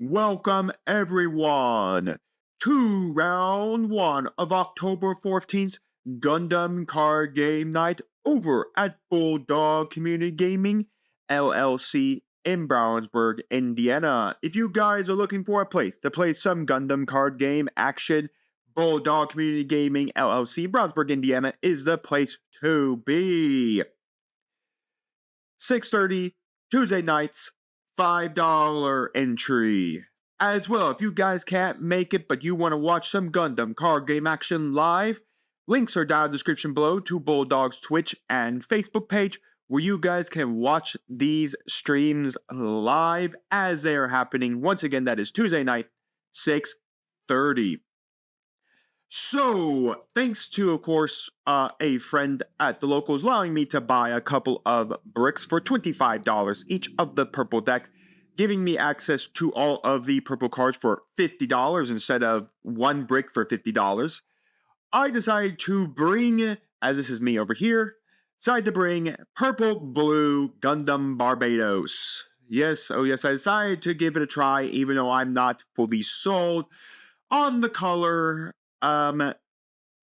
Welcome everyone to round 1 of October 14th Gundam card game night over at Bulldog Community Gaming LLC in Brownsburg, Indiana. If you guys are looking for a place to play some Gundam card game action, Bulldog Community Gaming LLC, Brownsburg, Indiana is the place to be. 6:30 Tuesday nights, $5 entry. As well, if you guys can't make it but you want to watch some Gundam card game action live, links are down in the description below to Bulldog's Twitch and Facebook page where you guys can watch these streams live as they are happening. Once again, that is Tuesday night, 6:30. So, thanks to, of course, a friend at the locals allowing me to buy a couple of bricks for $25 each of the purple deck, giving me access to all of the purple cards for $50 instead of one brick for $50. I decided to bring, as this is me over here, decided to bring Purple Blue Gundam Barbatos. Yes, oh yes, I decided to give it a try even though I'm not fully sold on the color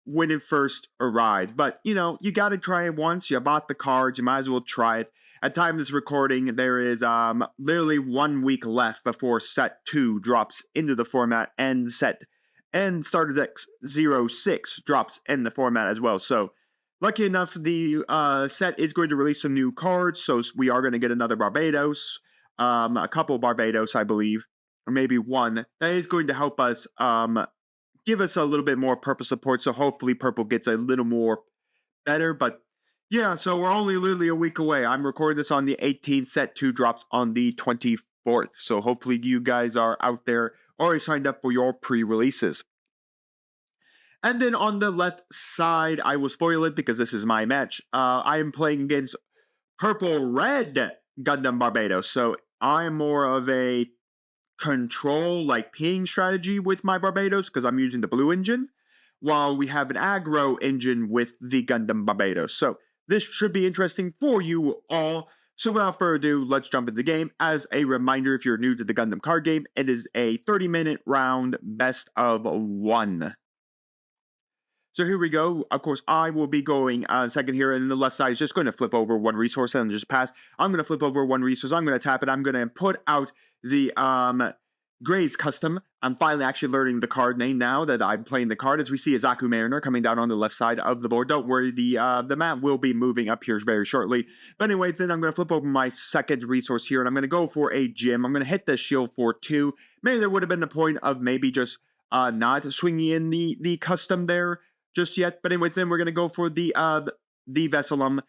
when it first arrived. But, you know, you gotta try it once. You bought the cards, you might as well try it. At time of this recording, there is literally 1 week left before Set 2 drops into the format, and Starter Deck 06 drops in the format as well. So, lucky enough, the set is going to release some new cards, so we are going to get another Barbatos, a couple Barbatos, I believe, or maybe one. That is going to help us give us a little bit more purple support, so hopefully purple gets a little more better. But yeah, so we're only literally a week away. I'm recording this on the 18th, Set 2 drops on the 24th, so hopefully you guys are out there already signed up for your pre-releases. And then on the left side, I will spoil it because this is my match. I am playing against Purple-Red Gundam Barbatos, so I'm more of a control, like ping strategy with my Barbatos because I'm using the blue engine, while we have an aggro engine with the Gundam Barbatos. So this should be interesting for you all. So without further ado, let's jump into the game. As a reminder, if you're new to the Gundam card game, it is a 30-minute round best of 1. So here we go. Of course, I will be going second here, and the left side is just going to flip over one resource and just pass. I'm going to flip over one resource. I'm going to tap it. I'm going to put out the Gray's Custom. I'm finally actually learning the card name now that I'm playing the card. As we see a Zaku Mariner coming down on the left side of the board. Don't worry, the map will be moving up here very shortly. But anyways, then I'm going to flip over my second resource here, and I'm going to go for a gym. I'm going to hit the shield for 2. Maybe there would have been the point of maybe just not swinging in the custom there just yet. But anyways, then we're going to go for the Vesselum,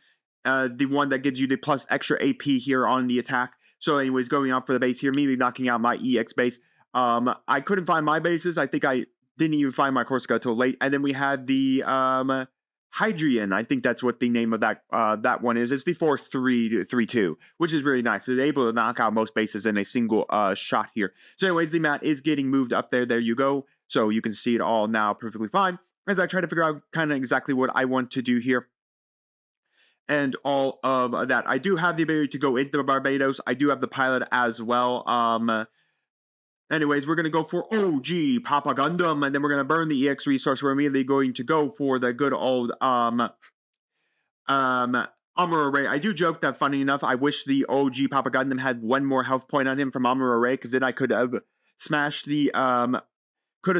the one that gives you the plus extra AP here on the attack. So anyways, going out for the base here, immediately knocking out my EX base. I couldn't find my bases. I think I didn't even find my Corsica until late. And then we had the Hydrian. I think that's what the name of that one is. It's the 4-3-3-2, which is really nice. It's able to knock out most bases in a single shot here. So anyways, the mat is getting moved up there. There you go. So you can see it all now perfectly fine as I try to figure out kind of exactly what I want to do here. And all of that. I do have the ability to go into the Barbatos. I do have the pilot as well. Anyways, we're going to go for OG Papa Gundam, and then we're going to burn the EX resource. We're immediately going to go for the good old Armor Array. I do joke that, funny enough, I wish the OG Papa Gundam had one more health point on him from Armor Array, because then I could have smashed the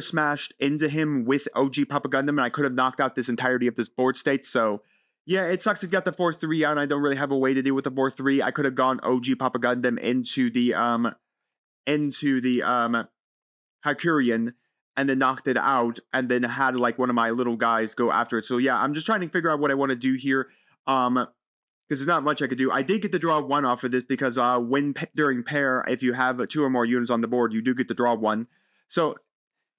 smashed into him with OG Papa Gundam, and I could have knocked out this entirety of this board state. So yeah, it sucks it's got the 4-3 out, and I don't really have a way to deal with the 4-3. I could have gone OG Papa Gundam into the Hyperion and then knocked it out, and then had like one of my little guys go after it. So yeah, I'm just trying to figure out what I want to do here. Because there's not much I could do. I did get to draw 1 off of this because during pair, if you have 2 or more units on the board, you do get to draw 1. So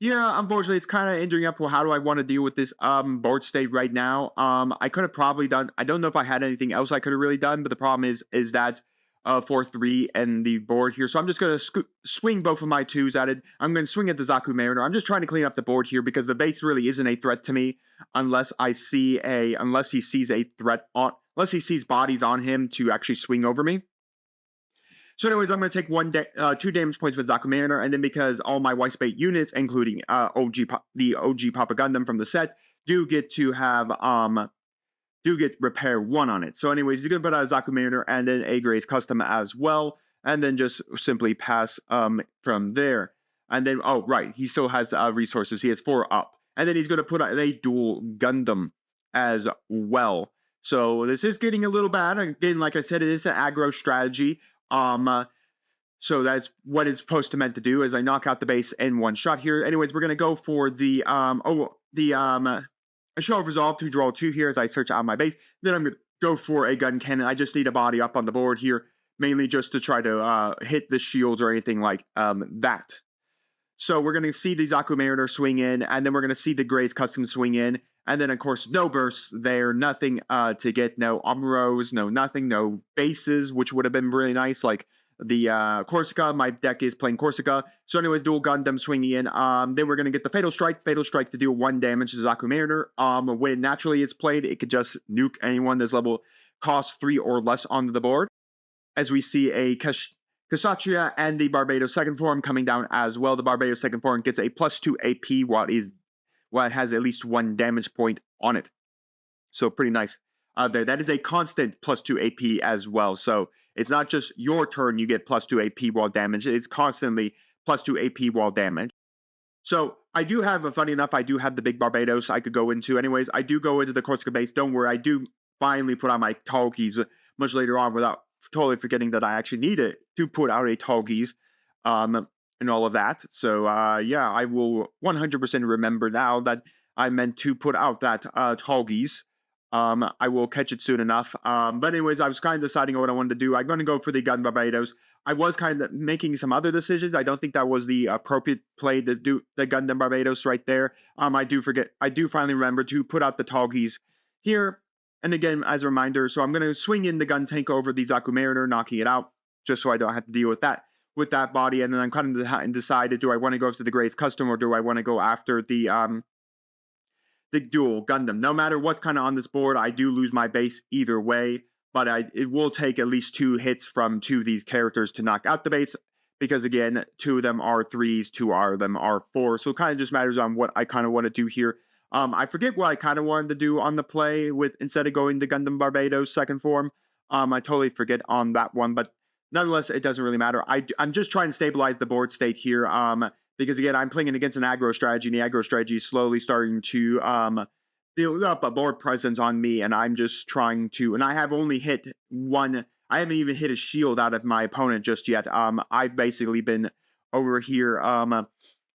yeah, unfortunately, it's kind of ending up, well, how do I want to deal with this board state right now? I could have probably done, I don't know if I had anything else I could have really done, but the problem is that 4-3 and the board here. So I'm just going to swing both of my 2s at it. I'm going to swing at the Zaku Mariner. I'm just trying to clean up the board here because the base really isn't a threat to me unless he sees bodies on him to actually swing over me. So anyways, I'm going to take 2 damage points with 𝐒𝐓𝐾𝐒, and then because all my white space units, including the OG Papa Gundam from the set, do get to have repair 1 on it. So anyways, he's going to put out a 𝐒𝐓𝐾𝐒 and then a Gray's Custom as well, and then just simply pass from there. And then, oh, right, he still has resources. He has 4 up. And then he's going to put out a dual Gundam as well. So this is getting a little bad. Again, like I said, it is an aggro strategy. So that's what it's supposed to meant to do, is I knock out the base in 1 shot here. Anyways, we're going to go for the, Show of Resolve to draw 2 here as I search out my base. Then I'm going to go for a gun cannon. I just need a body up on the board here, mainly just to try to hit the shields or anything like that. So we're going to see the 𝐒𝐓𝐾𝐒 swing in, and then we're going to see the Gray's Custom swing in, and then of course no bursts there, nothing to get, no Amros, no nothing, no bases, which would have been really nice, like the 𝐒𝐓𝐾𝐄. My deck is playing 𝐒𝐓𝐾𝐄. So anyways, dual Gundam swinging in. Then we're going to get the Fatal Strike to deal 1 damage to 𝐒𝐒𝐾𝐒. When naturally it's played, it could just nuke anyone this level, cost 3 or less onto the board. As we see a 𝐂𝐍𝐶HIA and the Barbatos second form coming down as well. The Barbatos second form gets a +2 AP while it has at least 1 damage point on it. So pretty nice there. That is a constant +2 AP as well. So it's not just your turn you get +2 AP while damage. It's constantly +2 AP while damage. So I do have, funny enough, I do have the big Barbatos I could go into. Anyways, I do go into the 𝐒𝐲𝐶 base. Don't worry, I do finally put on my 𝐂𝐒�𝐾𝑠 much later on without totally forgetting that I actually needed to put out a 𝐂𝐻𝐾𝑠 and all of that. So yeah, I will 100% remember now that I meant to put out that 𝐂𝐻𝐾𝑠. I will catch it soon enough. But anyways, I was kind of deciding on what I wanted to do. I'm going to go for the Gundam Barbatos. I was kind of making some other decisions. I don't think that was the appropriate play to do the Gundam Barbatos right there. I do finally remember to put out the 𝐂𝐻𝐾𝑠 here. And again, as a reminder, so I'm going to swing in the gun tank over the 𝐒𝐲𝐾𝐒, knocking it out, just so I don't have to deal with that body. And then I'm kind of decided, do I want to go after the Gray's Custom or do I want to go after the dual Gundam? No matter what's kind of on this board, I do lose my base either way, but it will take at least 2 hits from 2 of these characters to knock out the base, because again, 2 of them are 3s, 2 of them are 4. So it kind of just matters on what I kind of want to do here. I forget what I kind of wanted to do on the play with, instead of going to Gundam Barbatos second form. I totally forget on that one, but nonetheless, it doesn't really matter. I'm just trying to stabilize the board state here, because again, I'm playing against an aggro strategy, and the aggro strategy is slowly starting to build up a board presence on me, and I'm just trying to, and I have only hit 1, I haven't even hit a shield out of my opponent just yet. I've basically been over here,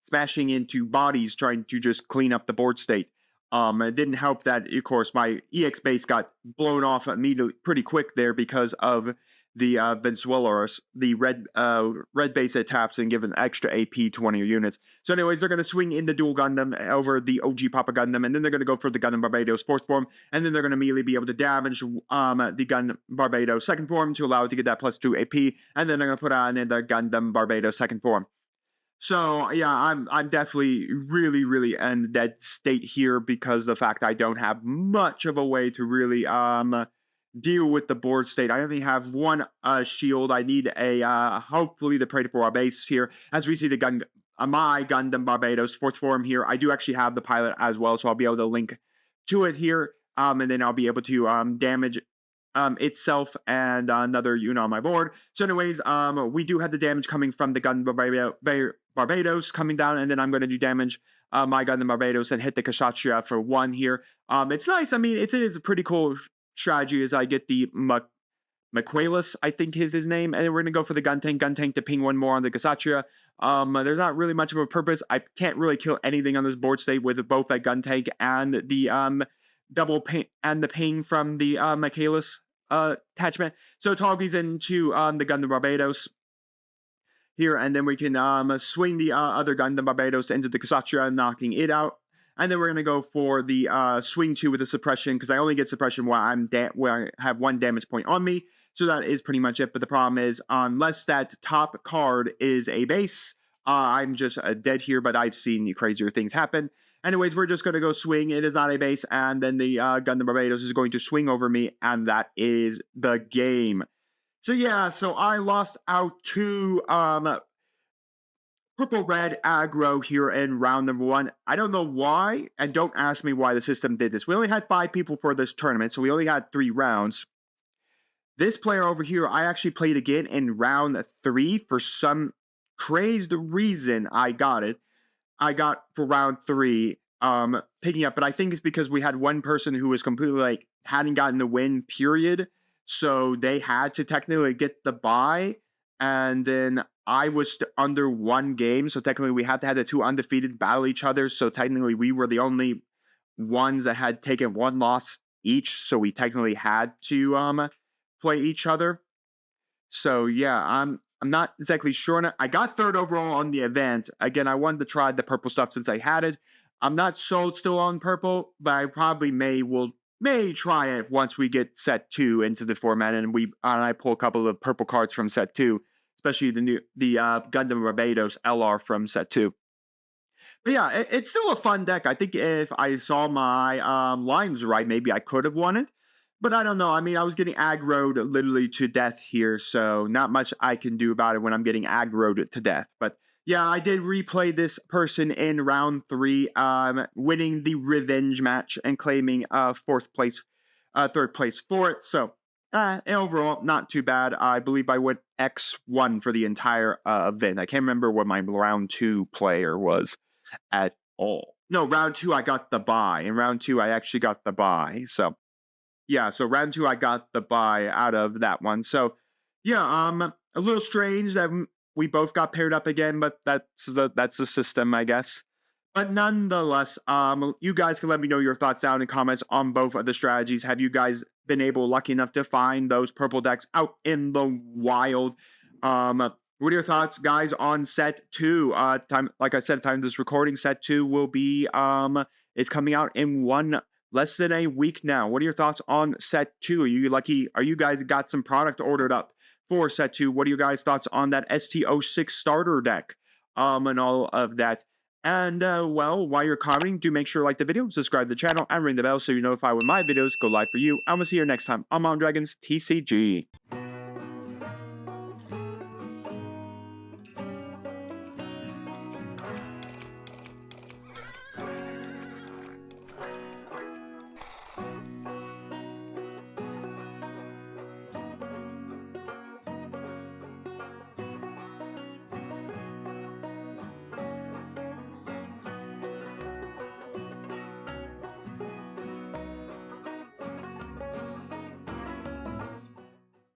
smashing into bodies, trying to just clean up the board state. It didn't help that, of course, my EX base got blown off immediately, pretty quick there, because of the Venezuela's, the red base that taps and give an extra AP to one of your units. So anyways, they're going to swing in the dual Gundam over the OG Papa Gundam, and then they're going to go for the Gundam Barbatos fourth form, and then they're going to immediately be able to damage the Gundam Barbatos second form to allow it to get that +2 AP, and then they're going to put on in the Gundam Barbatos second form. So yeah, I'm definitely really in dead state here, because the fact I don't have much of a way to really deal with the board state. I only have 1 shield. I need a hopefully to pray for our base here. As we see the my Gundam Barbatos fourth form here, I do actually have the pilot as well, so I'll be able to link to it here, and then I'll be able to damage itself and another unit on my board. So anyways, we do have the damage coming from the Gundam Barbatos coming down, and then I'm going to do damage my Gundam Barbatos and hit the 𝐂𝐍𝐶HIA for 1 here. It's nice. I mean, it is a pretty cool strategy as I get the 𝐒𝐲𝐾𝐒, I think is his name, and then we're going to go for the gun tank to ping 1 more on the 𝐂𝐶HIA. There's not really much of a purpose. I can't really kill anything on this board state with both that gun tank and the double ping and the ping from the 𝐒𝐻𝐾𝐒 attachment. So 𝐂𝐻𝐾𝐒's into the Gundam Barbatos here, and then we can swing the other Gundam Barbatos into the 𝐒𝐶�HIA, knocking it out. And then we're going to go for the swing 2 with the suppression, because I only get suppression while I have 1 damage point on me. So that is pretty much it. But the problem is, unless that top card is a base, I'm just dead here, but I've seen crazier things happen. Anyways, we're just going to go swing. It is not a base, and then the Gundam Barbatos is going to swing over me, and that is the game. So yeah, so I lost out to purple red aggro here in round number 1. I don't know why, and don't ask me why the system did this. We only had 5 people for this tournament, so we only had 3 rounds. This player over here, I actually played again in round 3 for some crazed reason. I got it. I got for round 3, picking up, but I think it's because we had one person who was completely like hadn't gotten the win, period. So they had to technically get the bye, and then I was under 1 game, so technically we had to have the 2 undefeated battle each other. So technically we were the only ones that had taken 1 loss each, so we technically had to play each other. So yeah, I'm not exactly sure on it. I got 3rd overall on the event. Again, I wanted to try the purple stuff since I had it. I'm not sold still on purple, but I probably may try it once we get set 2 into the format, and I pull a couple of purple cards from set 2, especially the Gundam Barbatos LR from set 2. But yeah, it's still a fun deck. I think if I saw my lines right, maybe I could have won it. But I don't know. I mean, I was getting aggroed literally to death here, so not much I can do about it when I'm getting aggroed to death. But yeah, I did replay this person in round 3, winning the revenge match and claiming 3rd place for it. So overall, not too bad. I believe I went X1 for the entire event. I can't remember what my round 2 player was at all. No, round 2 I got the bye. In round 2 I actually got the bye. So yeah, so round 2 I got the bye out of that one. So yeah, a little strange that we both got paired up again, but that's the system, I guess. But nonetheless, you guys can let me know your thoughts down in comments on both of the strategies. Have you guys been lucky enough to find those purple decks out in the wild? What are your thoughts, guys, on set 2? Like I said, time of this recording, set 2 will be is coming out in less than a week now. What are your thoughts on set 2? Are you lucky? Are you guys got some product ordered up for set 2? What are your guys' thoughts on that ST06 starter deck? And all of that. And well, while you're commenting, do make sure to like the video, subscribe to the channel, and ring the bell so you're notified when my videos go live for you. I'm gonna see you next time on Mom Dragons TCG.